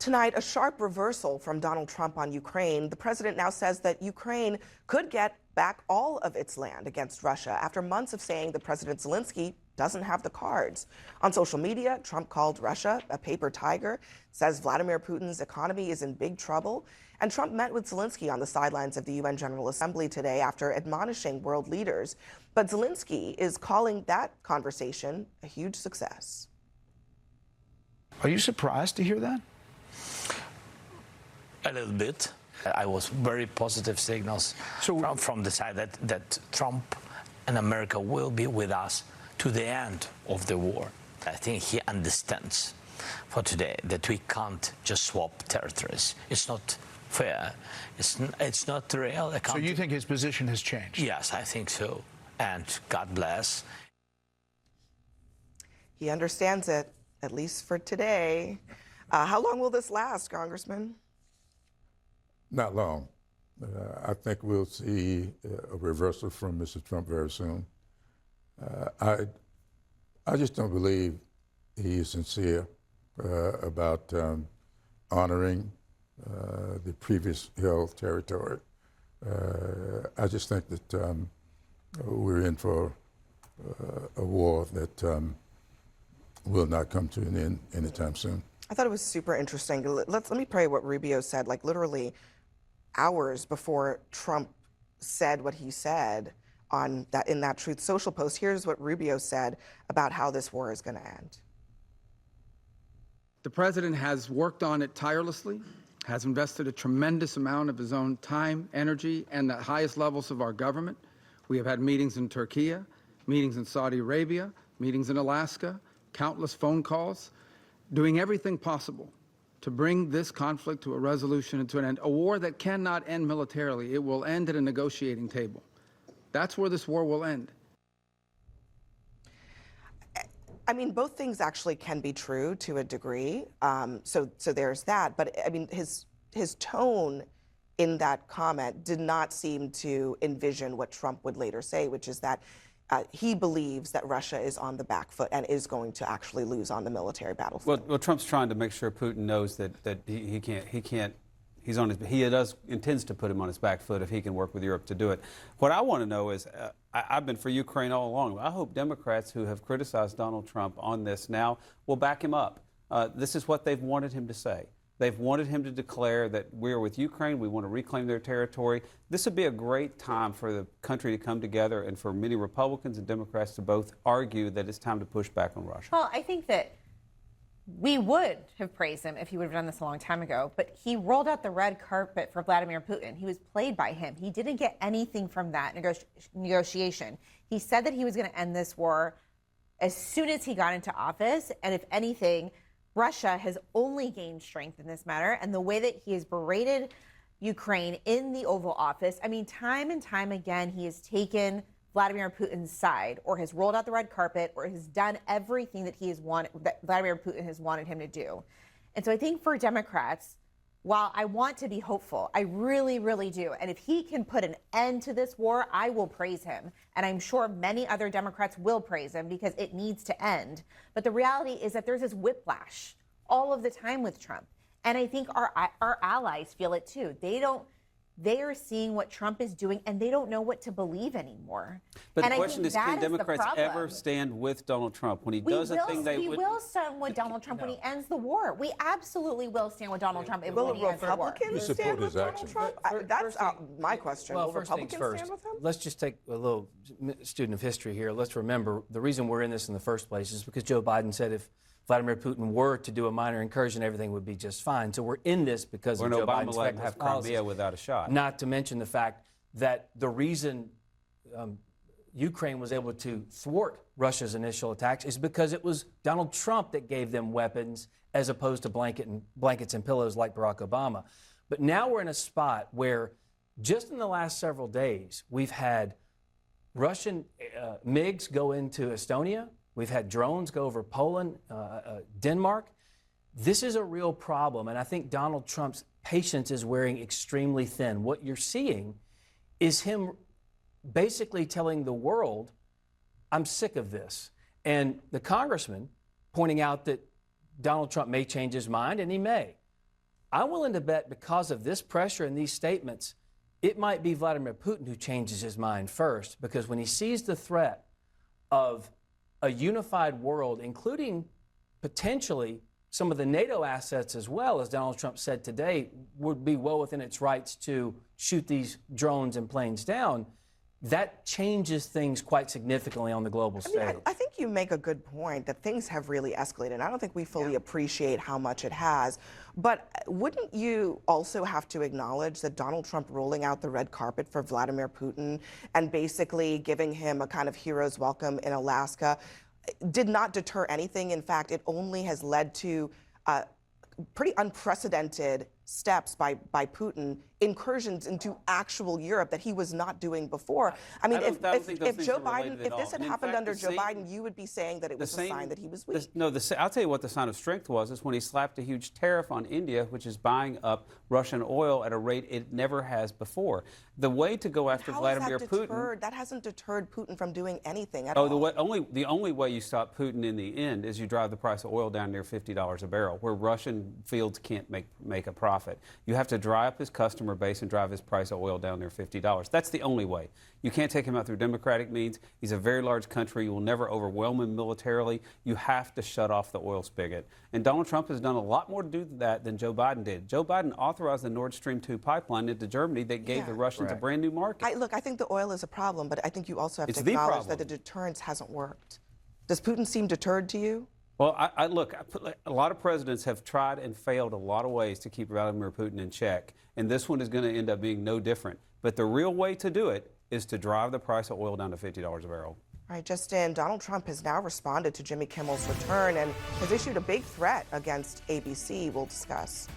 Tonight, a sharp reversal from Donald Trump on Ukraine. The president now says that Ukraine could get back all of its land against Russia after months of saying that President Zelensky doesn't have the cards. On social media, Trump called Russia a paper tiger, says Vladimir Putin's economy is in big trouble. And Trump met with Zelensky on the sidelines of the UN General Assembly today after admonishing world leaders. But Zelensky is calling that conversation a huge success. Are you surprised to hear that? A little bit. I was very positive signals from the side that Trump and America will be with us to the end of the war. I think he understands for today that we can't just swap territories. It's not fair. It's not real. So you think his position has changed? Yes, I think so. And God bless. He understands it, at least for today. How long will this last, Congressman? Not long. I think we'll see a reversal from Mr. Trump very soon. I just don't believe he is sincere about honoring the previous held territory. I just think that we're in for a war that will not come to an end anytime soon. I thought it was super interesting. Let me pray what Rubio said, like literally hours before Trump said what he said on that in that Truth Social post. Here's what Rubio said about how this war is going to end. The president has worked on it tirelessly, has invested a tremendous amount of his own time, energy, and the highest levels of our government. We have had meetings in Turkey, meetings in Saudi Arabia, meetings in Alaska, countless phone calls, doing everything possible to bring this conflict to a resolution and to an end. A war that cannot end militarily. It will end at a negotiating table. That's where this war will end. I mean, both things actually can be true to a degree. So there's that. But I mean, his tone in that comment did not seem to envision what Trump would later say, which is that he believes that Russia is on the back foot and is going to actually lose on the military battlefield. Well, Trump's trying to make sure Putin knows that he can't. He intends to put him on his back foot if he can work with Europe to do it. What I want to know is, I've been for Ukraine all along. I hope Democrats who have criticized Donald Trump on this now will back him up. This is what they've wanted him to say. They've wanted him to declare that we're with Ukraine, we want to reclaim their territory. This would be a great time for the country to come together and for many Republicans and Democrats to both argue that it's time to push back on Russia. Well, I think that we would have praised him if he would have done this a long time ago, but he rolled out the red carpet for Vladimir Putin. He was played by him. He didn't get anything from that negotiation. He said that he was going to end this war as soon as he got into office, and if anything, Russia has only gained strength in this matter, and the way that he has berated Ukraine in the Oval Office, I mean, time and time again, he has taken Vladimir Putin's side, or has rolled out the red carpet, or has done everything that that Vladimir Putin has wanted him to do. And so I think for Democrats, while I want to be hopeful, I really, really do. And if he can put an end to this war, I will praise him. And I'm sure many other Democrats will praise him because it needs to end. But the reality is that there's this whiplash all of the time with Trump. And I think our allies feel it too. They are seeing what Trump is doing, and they don't know what to believe anymore. But the question is, can Democrats ever stand with Donald Trump when he does a thing they would? We will stand with Donald Trump when he ends the war. We absolutely will stand with Donald Trump when he ends the war. Will Republicans stand with Donald Trump? That's my question. Well, will Republicans stand with him? Let's just take a little student of history here. Let's remember the reason we're in this in the first place is because Joe Biden said if Vladimir Putin were to do a minor incursion, everything would be just fine. So we're in this because of Joe Biden's let him have Crimea without a shot. Not to mention the fact that the reason Ukraine was able to thwart Russia's initial attacks is because it was Donald Trump that gave them weapons as opposed to blankets and pillows like Barack Obama. But now we're in a spot where just in the last several days, we've had Russian MiGs go into Estonia. We've had drones go over Poland, Denmark. This is a real problem, and I think Donald Trump's patience is wearing extremely thin. What you're seeing is him basically telling the world, I'm sick of this. And the congressman pointing out that Donald Trump may change his mind, and he may. I'm willing to bet because of this pressure and these statements, it might be Vladimir Putin who changes his mind first, because when he sees the threat of a unified world, including potentially some of the NATO assets as well, as Donald Trump said today, would be well within its rights to shoot these drones and planes down, that changes things quite significantly on the global stage. I think you make a good point that things have really escalated. I don't think we fully appreciate how much it has. But wouldn't you also have to acknowledge that Donald Trump rolling out the red carpet for Vladimir Putin and basically giving him a kind of hero's welcome in Alaska did not deter anything? In fact, it only has led to pretty unprecedented steps by Putin, incursions into actual Europe that he was not doing before. I mean, if Joe Biden, if this had happened under Joe Biden, you would be saying that it was a sign that he was weak. I'll tell you what the sign of strength was, is when he slapped a huge tariff on India, which is buying up Russian oil at a rate it never has before. The way to go after Vladimir Putin... That hasn't deterred Putin from doing anything at all. The only way you stop Putin in the end is you drive the price of oil down near $50 a barrel, where Russian fields can't make a profit. You have to dry up his customer base and drive his price of oil down near $50. That's the only way. You can't take him out through democratic means. He's a very large country. You will never overwhelm him militarily. You have to shut off the oil spigot. And Donald Trump has done a lot more to do that than Joe Biden did. Joe Biden authorized the Nord Stream 2 pipeline into Germany that gave the Russians a brand new market. I think the oil is a problem, but I think you also have to acknowledge that the deterrence hasn't worked. Does Putin seem deterred to you? Well, look, a lot of presidents have tried and failed a lot of ways to keep Vladimir Putin in check, and this one is going to end up being no different. But the real way to do it is to drive the price of oil down to $50 a barrel. All right, just in, Donald Trump has now responded to Jimmy Kimmel's return and has issued a big threat against ABC. We'll discuss.